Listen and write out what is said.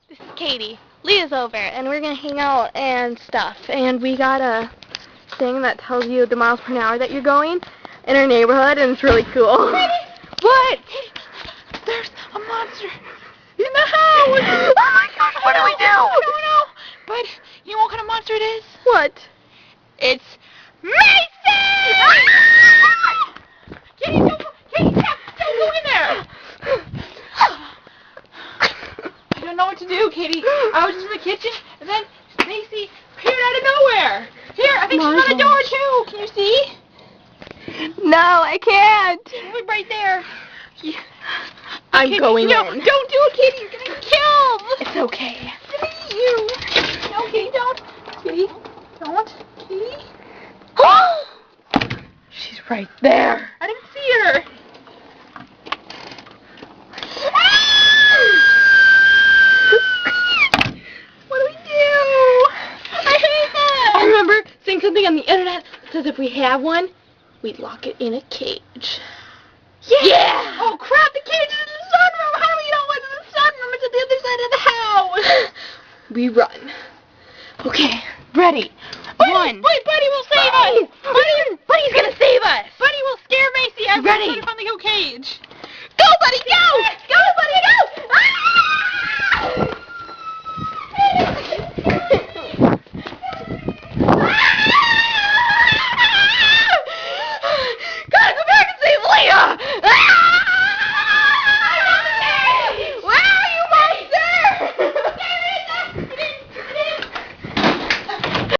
This is Katie. Leah's over, and we're going to hang out and stuff. And we got a thing that tells you the miles per hour that you're going in our neighborhood, and it's really cool. What? There's a monster in the house! Oh my gosh, what do we do? I don't know. But you know what kind of monster it is? What? It's Mason! Katie, don't go in there! I don't know what to do, Katie. I was just in the kitchen, and then Macy appeared out of nowhere. Here, I think she's on the door, too. Can you see? No, I can't. Look right there. Yeah. I'm Katie, going no, in. don't do it, Katie. You're going to kill him. It's okay. You. No, Katie, don't. Katie, don't. Katie. She's right there. I didn't see her. What do we do? I hate that. I remember seeing something on the internet that says if we have one, we'd lock it in a cage. Yeah! Oh, crap, the cage is in the sunroom. How do we know what's in the sunroom? It's at the other side of the house. We run. Okay, ready. One. Wait, Buddy will save us. Buddy's gonna save us. Buddy will scare Macy. I'm Ready. trying to find the cage. Go, Buddy, go!